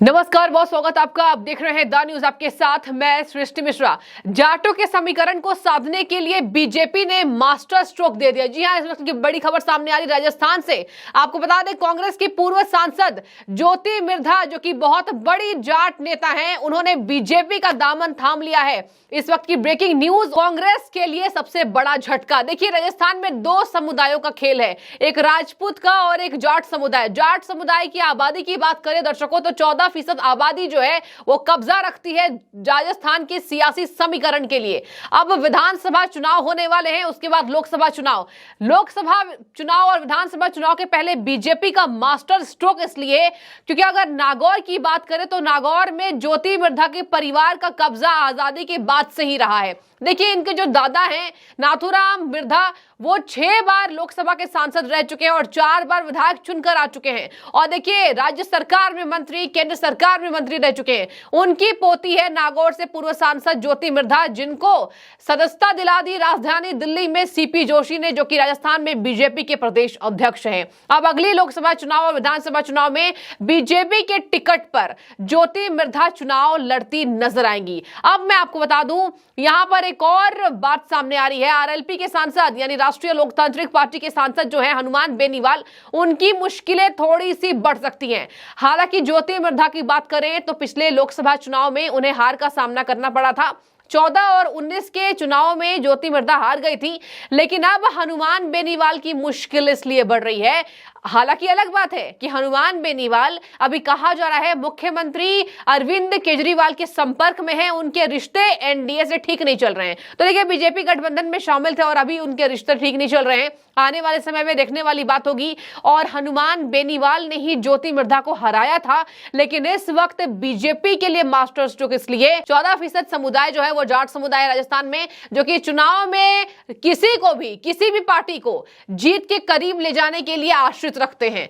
नमस्कार, बहुत स्वागत आपका। आप देख रहे हैं द न्यूज, आपके साथ मैं सृष्टि मिश्रा। जाटों के समीकरण को साधने के लिए बीजेपी ने मास्टर स्ट्रोक दे दिया। जी हां, इस वक्त की बड़ी खबर सामने आ रही राजस्थान से। आपको बता दें, कांग्रेस की पूर्व सांसद ज्योति मिर्धा, जो कि बहुत बड़ी जाट नेता हैं, उन्होंने बीजेपी का दामन थाम लिया है। इस वक्त की ब्रेकिंग न्यूज, कांग्रेस के लिए सबसे बड़ा झटका। देखिए, राजस्थान में दो समुदायों का खेल है, एक राजपूत का और एक जाट समुदाय। जाट समुदाय की आबादी की बात करें दर्शकों, तो 14% आबादी जो है वो कब्जा रखती है राजस्थान के सियासी समीकरण के लिए। अब विधानसभा चुनाव होने वाले हैं, उसके बाद लोकसभा चुनाव। लोकसभा चुनाव और विधानसभा चुनाव के पहले बीजेपी का मास्टर स्ट्रोक इसलिए क्योंकि अगर नागौर की बात करें तो नागौर में ज्योति मिर्धा के परिवार का कब्जा आजादी के बाद से ही रहा है। देखिए, इनके जो दादा हैं नाथूराम मिर्धा, वो 6 बार लोकसभा के सांसद रह चुके हैं और 4 बार विधायक चुनकर आ चुके हैं। और देखिए, राज्य सरकार में मंत्री, केंद्र सरकार में मंत्री रह चुके हैं। उनकी पोती है नागौर से पूर्व सांसद ज्योति मिर्धा, जिनको सदस्यता दिला दी राजधानी दिल्ली में सीपी जोशी ने, जो कि राजस्थान में बीजेपी के प्रदेश अध्यक्ष हैं। अब अगली लोकसभा चुनाव और विधानसभा चुनाव में बीजेपी के टिकट पर ज्योति मिर्धा चुनाव लड़ती नजर आएंगी। अब मैं आपको बता दूं, यहां पर एक और बात सामने आ रही है। आरएलपी के सांसद यानी राष्ट्रीय लोकतांत्रिक पार्टी के सांसद जो है हनुमान बेनीवाल, उनकी मुश्किलें थोड़ी सी बढ़ सकती हैं। हालांकि ज्योति मिर्धा की बात करें तो पिछले लोकसभा चुनाव में उन्हें हार का सामना करना पड़ा था। 14 और 19 के चुनाव में ज्योति मिर्धा हार गई थी, लेकिन अब हनुमान बेनीवाल की मुश्किल इसलिए बढ़ रही है। हालांकि अलग बात है कि हनुमान बेनीवाल, अभी कहा जा रहा है, मुख्यमंत्री अरविंद केजरीवाल के संपर्क में है। उनके रिश्ते एनडीए से ठीक नहीं चल रहे हैं। तो देखिए, बीजेपी गठबंधन में शामिल थे और अभी उनके रिश्ते ठीक नहीं चल रहे हैं। आने वाले समय में देखने वाली बात होगी। और हनुमान बेनीवाल ने ही ज्योति मिर्धा को हराया था, लेकिन इस वक्त बीजेपी के लिए मास्टर स्ट्रोक इसलिए 14% समुदाय जो है वो जाट समुदाय राजस्थान में, जो कि चुनाव में किसी को भी, किसी भी पार्टी को जीत के करीब ले जाने के लिए आश्रित रखते हैं।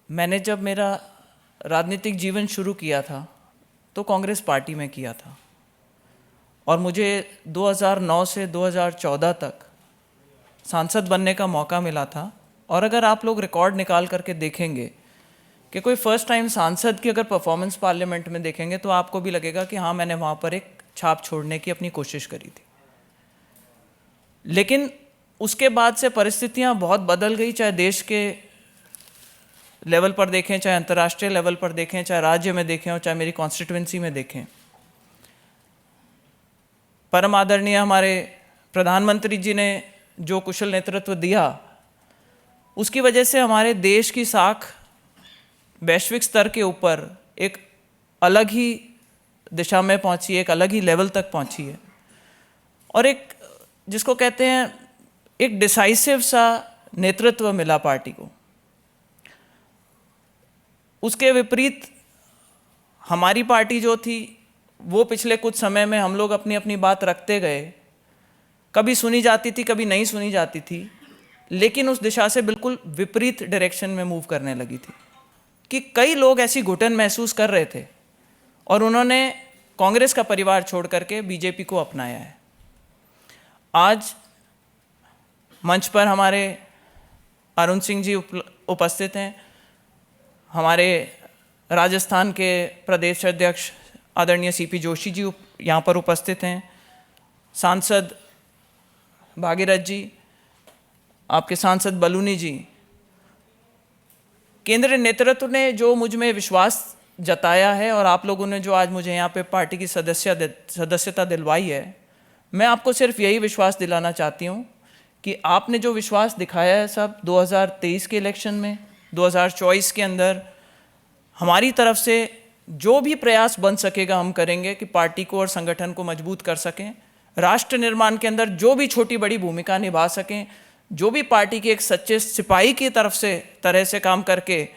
मैंने जब मेरा राजनीतिक जीवन शुरू किया था तो कांग्रेस पार्टी में किया था और मुझे 2009 से 2014 तक सांसद बनने का मौका मिला था। और अगर आप लोग रिकॉर्ड निकाल करके देखेंगे कि कोई फर्स्ट टाइम सांसद की अगर परफॉर्मेंस पार्लियामेंट में देखेंगे तो आपको भी लगेगा कि हाँ, मैंने वहाँ पर एक छाप छोड़ने की अपनी कोशिश करी थी। लेकिन उसके बाद से परिस्थितियाँ बहुत बदल गई, चाहे देश के लेवल पर देखें, चाहे अंतर्राष्ट्रीय लेवल पर देखें, चाहे राज्य में देखें और चाहे मेरी कॉन्स्टिट्यूंसी में देखें। परम आदरणीय हमारे प्रधानमंत्री जी ने जो कुशल नेतृत्व दिया, उसकी वजह से हमारे देश की साख वैश्विक स्तर के ऊपर एक अलग ही दिशा में पहुंची है, एक अलग ही लेवल तक पहुंची है। और एक जिसको कहते हैं एक डिसाइसिव सा नेतृत्व मिला पार्टी को। उसके विपरीत हमारी पार्टी जो थी वो पिछले कुछ समय में हम लोग अपनी अपनी बात रखते गए, कभी सुनी जाती थी, कभी नहीं सुनी जाती थी, लेकिन उस दिशा से बिल्कुल विपरीत डायरेक्शन में मूव करने लगी थी कि कई लोग ऐसी घुटन महसूस कर रहे थे और उन्होंने कांग्रेस का परिवार छोड़ करके बीजेपी को अपनाया है। आज मंच पर हमारे अरुण सिंह जी उपस्थित हैं, हमारे राजस्थान के प्रदेश अध्यक्ष आदरणीय सीपी जोशी जी यहाँ पर उपस्थित हैं, सांसद भागीरथ जी, आपके सांसद बलूनी जी। केंद्रीय नेतृत्व ने जो मुझ में विश्वास जताया है और आप लोगों ने जो आज मुझे यहाँ पे पार्टी की सदस्यता दिलवाई है, मैं आपको सिर्फ यही विश्वास दिलाना चाहती हूँ कि आपने जो विश्वास दिखाया है सब 2023 के इलेक्शन में, 2024 के अंदर हमारी तरफ से जो भी प्रयास बन सकेगा हम करेंगे कि पार्टी को और संगठन को मजबूत कर सकें, राष्ट्र निर्माण के अंदर जो भी छोटी बड़ी भूमिका निभा सकें, जो भी पार्टी के एक सच्चे सिपाही की तरह से काम करके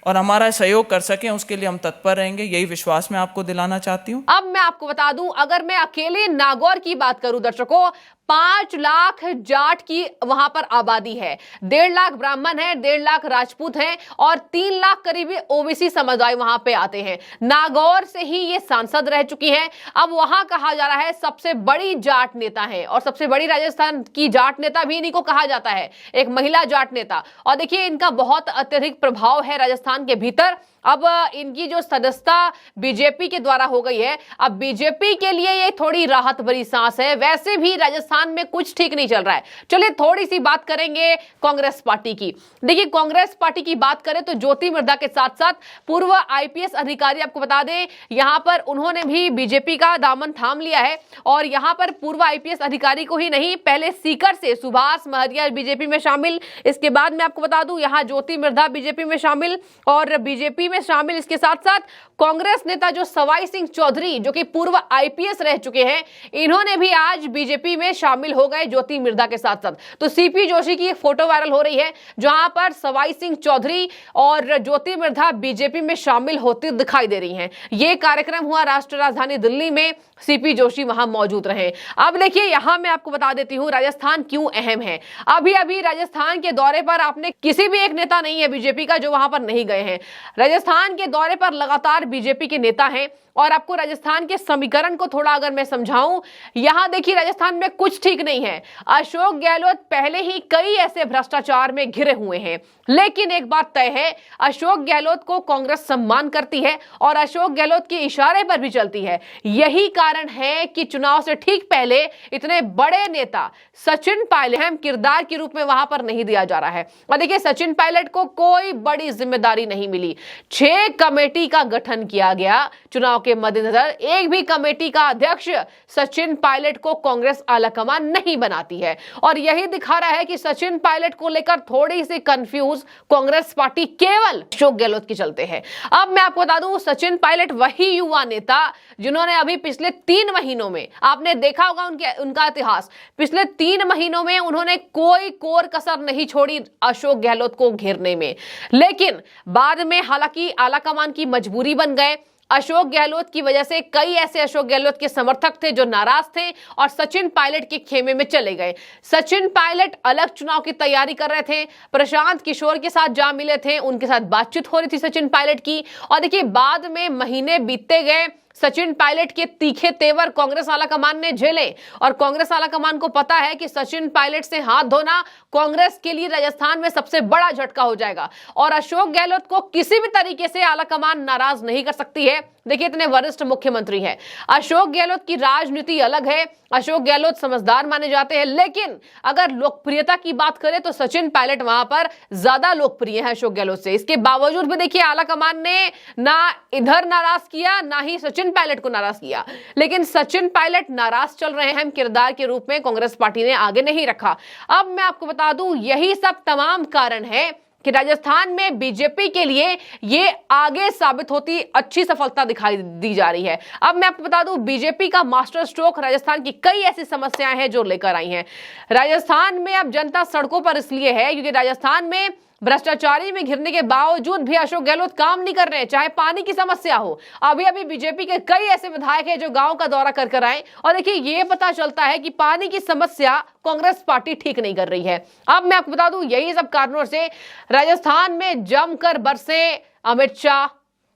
और हमारा सहयोग कर सकें, उसके लिए हम तत्पर रहेंगे। यही विश्वास मैं आपको दिलाना चाहती हूँ। अब मैं आपको बता दूं, अगर मैं अकेले नागौर की बात करूं दर्शकों, 5 लाख जाट की वहां पर आबादी है, 1.5 लाख ब्राह्मण है, 1.5 लाख राजपूत हैं और 3 लाख करीबी ओबीसी समुदाय वहां पे आते हैं। नागौर से ही ये सांसद रह चुकी हैं। अब वहां कहा जा रहा है सबसे बड़ी जाट नेता है और सबसे बड़ी राजस्थान की जाट नेता भी इन्हीं को कहा जाता है, एक महिला जाट नेता। और देखिए, इनका बहुत अत्यधिक प्रभाव है राजस्थान के भीतर। अब इनकी जो सदस्यता बीजेपी के द्वारा हो गई है, अब बीजेपी के लिए ये थोड़ी राहत भरी सांस है। वैसे भी राजस्थान में कुछ ठीक नहीं चल रहा है। चलिए थोड़ी सी बात करेंगे कांग्रेस पार्टी की। देखिए कांग्रेस पार्टी की बात करें तो ज्योति मिर्धा के साथ साथ पूर्व आईपीएस अधिकारी, आपको बता दें यहां पर उन्होंने भी बीजेपी का दामन थाम लिया है। और यहां पर पूर्व आईपीएस अधिकारी को ही नहीं, पहले सीकर से सुभाष महरिया बीजेपी में शामिल, इसके बाद मैं आपको बता दूं यहां ज्योति मिर्धा बीजेपी में शामिल और बीजेपी में शामिल। इसके साथ साथ कांग्रेस नेता जो सवाई सिंह चौधरी जो कि पूर्व आईपीएस रह चुके हैं, इन्होंने भी आज बीजेपी में शामिल हो गए ज्योति मिर्धा के साथ साथ। तो सीपी जोशी की एक फोटो वायरल हो रही है जहां पर सवाई सिंह चौधरी और ज्योति मिर्धा बीजेपी में शामिल होती दिखाई दे रही हैं। यह कार्यक्रम हुआ राष्ट्रीय राजधानी दिल्ली में, सीपी जोशी वहां मौजूद रहे। अब देखिए यहां मैं आपको बता देती हूं राजस्थान क्यों अहम है। अभी अभी राजस्थान के दौरे पर आपने किसी भी एक नेता नहीं है बीजेपी का जो वहां पर नहीं गए हैं। राजस्थान के दौरे पर लगातार बीजेपी के नेता हैं। और आपको राजस्थान के समीकरण को थोड़ा अगर मैं समझाऊं, यहां देखिए राजस्थान में कुछ ठीक नहीं है। अशोक गहलोत पहले ही कई ऐसे भ्रष्टाचार में घिरे हुए हैं, लेकिन एक बात तय है, अशोक गहलोत को कांग्रेस सम्मान करती है और अशोक गहलोत के इशारे पर भी चलती है। यही कारण है कि चुनाव से ठीक पहले इतने बड़े नेता सचिन पायलट अहम किरदार के रूप में वहां पर नहीं दिया जा रहा है। और देखिए सचिन पायलट को कोई बड़ी जिम्मेदारी नहीं मिली। 6 कमेटी का गठन किया गया चुनाव के मद्देनजर। एक भी कमेटी का अध्यक्ष सचिन पायलट को कांग्रेस आलाकमान नहीं बनाती है। और यही दिखा रहा है कि सचिन पायलट को लेकर थोड़ी सी कंफ्यूज कांग्रेस पार्टी केवल अशोक गहलोत के चलते हैं। अब मैं आपको बता दूं सचिन पायलट वही युवा नेता जिन्होंने अभी पिछले 3 महीनों में, आपने देखा होगा उनका इतिहास, पिछले 3 महीनों में उन्होंने कोई कोर कसर नहीं छोड़ी अशोक गहलोत को घेरने में। लेकिन बाद में हालांकि आलाकमान की मजबूरी बन गए। अशोक गहलोत की वजह से कई ऐसे अशोक गहलोत के समर्थक थे जो नाराज थे और सचिन पायलट के खेमे में चले गए। सचिन पायलट अलग चुनाव की तैयारी कर रहे थे, प्रशांत किशोर के साथ जा मिले थे, उनके साथ बातचीत हो रही थी सचिन पायलट की। और देखिए बाद में महीने बीतते गए, सचिन पायलट के तीखे तेवर कांग्रेस आलाकमान ने झेले और कांग्रेस आलाकमान को पता है कि सचिन पायलट से हाथ धोना कांग्रेस के लिए राजस्थान में सबसे बड़ा झटका हो जाएगा और अशोक गहलोत को किसी भी तरीके से आलाकमान नाराज नहीं कर सकती है। देखिए इतने वरिष्ठ मुख्यमंत्री हैं। अशोक गहलोत की राजनीति अलग है, अशोक गहलोत समझदार माने जाते हैं, लेकिन अगर लोकप्रियता की बात करें तो सचिन पायलट वहां पर ज्यादा लोकप्रिय है अशोक गहलोत से। इसके बावजूद भी देखिए आलाकमान ने ना इधर नाराज किया ना ही सचिन पायलट को नाराज किया, लेकिन सचिन पायलट नाराज चल रहे हैं किरदार के रूप में, कांग्रेस पार्टी ने आगे नहीं रखा। अब मैं आपको बता दूं यही सब तमाम कारण है कि राजस्थान में बीजेपी के लिए ये आगे साबित होती अच्छी सफलता दिखाई दी जा रही है। अब मैं आपको बता दूं बीजेपी का मास्टर स्ट्रोक राजस्थान की कई ऐसी समस्याएं हैं जो लेकर आई हैं। राजस्थान में अब जनता सड़कों पर इसलिए है क्योंकि राजस्थान में भ्रष्टाचारी में घिरने के बावजूद भी अशोक गहलोत काम नहीं कर रहे हैं, चाहे पानी की समस्या हो। अभी अभी बीजेपी के कई ऐसे विधायक हैं जो गांव का दौरा कर कर आए और देखिए ये पता चलता है कि पानी की समस्या कांग्रेस पार्टी ठीक नहीं कर रही है। अब मैं आपको बता दूं यही सब कारणों से राजस्थान में जमकर बरसे अमित शाह,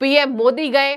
पीएम मोदी गए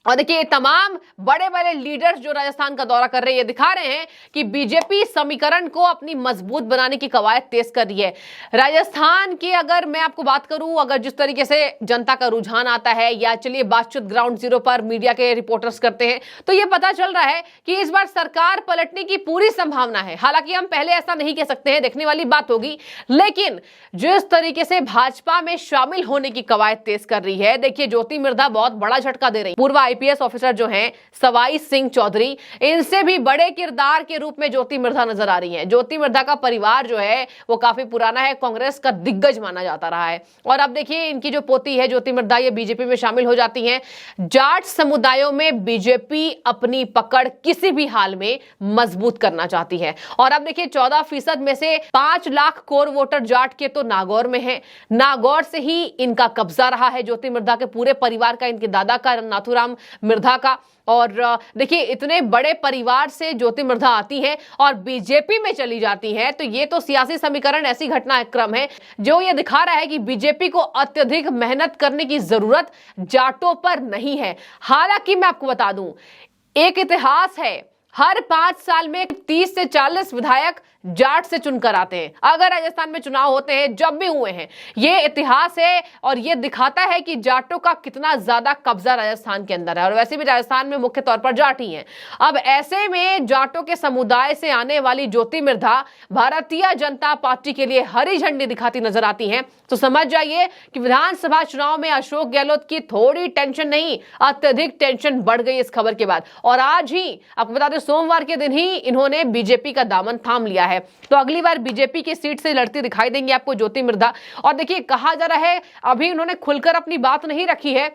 और देखिए तमाम बड़े बड़े लीडर्स जो राजस्थान का दौरा कर रहे हैं ये दिखा रहे हैं कि बीजेपी समीकरण को अपनी मजबूत बनाने की कवायद तेज कर रही है। राजस्थान की अगर मैं आपको बात करूं, अगर जिस तरीके से जनता का रुझान आता है या चलिए बातचीत ग्राउंड जीरो पर मीडिया के रिपोर्टर्स करते हैं तो ये पता चल रहा है कि इस बार सरकार पलटने की पूरी संभावना है। हालांकि हम पहले ऐसा नहीं कह सकते हैं, देखने वाली बात होगी, लेकिन जिस तरीके से भाजपा में शामिल होने की कवायद तेज कर रही है, देखिए ज्योति मिर्धा बहुत बड़ा झटका दे रही है। पूर्व आईपीएस ऑफिसर जो हैं सवाई सिंह चौधरी, इनसे भी बड़े किरदार के रूप में ज्योति मिर्धा नजर आ रही हैं। ज्योति मिर्धा का परिवार जो है वो काफी पुराना है, कांग्रेस का दिग्गज माना जाता रहा है। और अब देखिए इनकी जो पोती है ज्योति मिर्धा, ये बीजेपी में शामिल हो जाती हैं। जाट समुदायों में बीजेपी अपनी पकड़ किसी भी हाल में मजबूत करना चाहती है। और अब देखिए 14% में से 5 लाख कोर वोटर जाट के तो नागौर में है। नागौर से ही इनका कब्जा रहा है ज्योति मिर्धा के पूरे परिवार का, इनके दादा का, नाथुराम मिर्धा का। और देखिए इतने बड़े परिवार से ज्योति मिर्धा आती हैं और बीजेपी में चली जाती हैं, तो ये तो सियासी समीकरण ऐसी घटनाक्रम है जो ये दिखा रहा है कि बीजेपी को अत्यधिक मेहनत करने की जरूरत जाटों पर नहीं है। हालांकि मैं आपको बता दूं एक इतिहास है, हर 5 साल में 30 से 40 विधायक जाट से चुनकर आते हैं। अगर राजस्थान में चुनाव होते हैं, जब भी हुए हैं, ये इतिहास है और ये दिखाता है कि जाटों का कितना ज्यादा कब्जा राजस्थान के अंदर है। और वैसे भी राजस्थान में मुख्य तौर पर जाट ही हैं। अब ऐसे में जाटों के समुदाय से आने वाली ज्योति मिर्धा भारतीय जनता पार्टी के लिए हरी झंडी दिखाती नजर आती हैं। तो समझ जाइए कि विधानसभा चुनाव में अशोक गहलोत की थोड़ी टेंशन नहीं, अत्यधिक टेंशन बढ़ गई इस खबर के बाद। और आज ही आपको बता दें, सोमवार के दिन ही इन्होंने बीजेपी का दामन थाम लिया है। तो अगली बार बीजेपी की सीट से लड़ती दिखाई देंगी आपको ज्योति मिर्धा। और देखिए, कहा जा रहा है, अभी उन्होंने खुलकर अपनी बात नहीं रखी है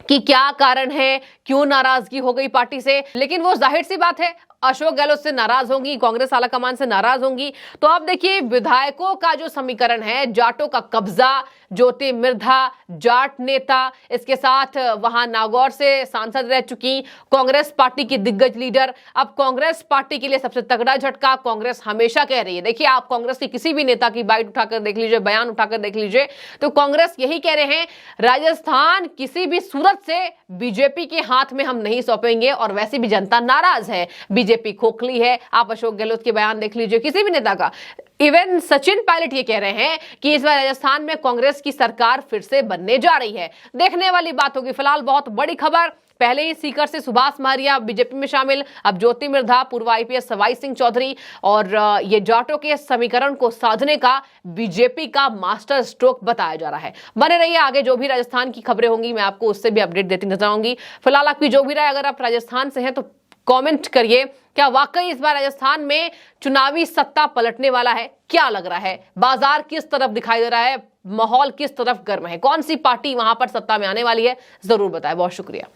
कि क्या कारण है, क्यों नाराजगी हो गई पार्टी से, लेकिन वो जाहिर सी बात है अशोक गहलोत से नाराज होंगी, कांग्रेस आलाकमान से नाराज होंगी। तो अब देखिए, विधायकों का जो समीकरण है, जाटों का कब्जा, ज्योति मिर्धा जाट नेता, इसके साथ वहां नागौर से सांसद रह चुकी कांग्रेस पार्टी की दिग्गज लीडर। अब कांग्रेस पार्टी के लिए सबसे तगड़ा झटका कांग्रेस हमेशा कह रही है। देखिए, आप कांग्रेस के किसी भी नेता की बाइट उठाकर देख लीजिए, बयान उठाकर देख लीजिए, तो कांग्रेस यही कह रहे हैं, राजस्थान किसी भी सूरत से बीजेपी के हाथ में हम नहीं सौंपेंगे। और वैसे भी जनता नाराज है, बीजेपी खोखली है। आप अशोक गहलोत के बयान देख लीजिए, किसी भी नेता का। इवन सचिन पायलट ये कह रहे हैं कि इस बार राजस्थान में कांग्रेस की सरकार फिर से बनने जा रही है। देखने वाली बात होगी। फिलहाल बहुत बड़ी खबर, पहले ही सीकर से सुभाष मारिया बीजेपी में शामिल, अब ज्योति मिर्धा, पूर्व आईपीएस सवाई सिंह चौधरी, और ये जाटों के समीकरण को साधने का बीजेपी का मास्टर स्ट्रोक बताया जा रहा है। बने रहिए, आगे जो भी राजस्थान की खबरें होंगी मैं आपको उससे भी अपडेट देती नजर आऊंगी। फिलहाल आपकी जो भी राय, अगर आप राजस्थान से हैं तो कमेंट करिए, क्या वाकई इस बार राजस्थान में चुनावी सत्ता पलटने वाला है? क्या लग रहा है? बाजार किस तरफ दिखाई दे रहा है? माहौल किस तरफ गर्म है? कौन सी पार्टी वहां पर सत्ता में आने वाली है? जरूर बताएं। बहुत शुक्रिया।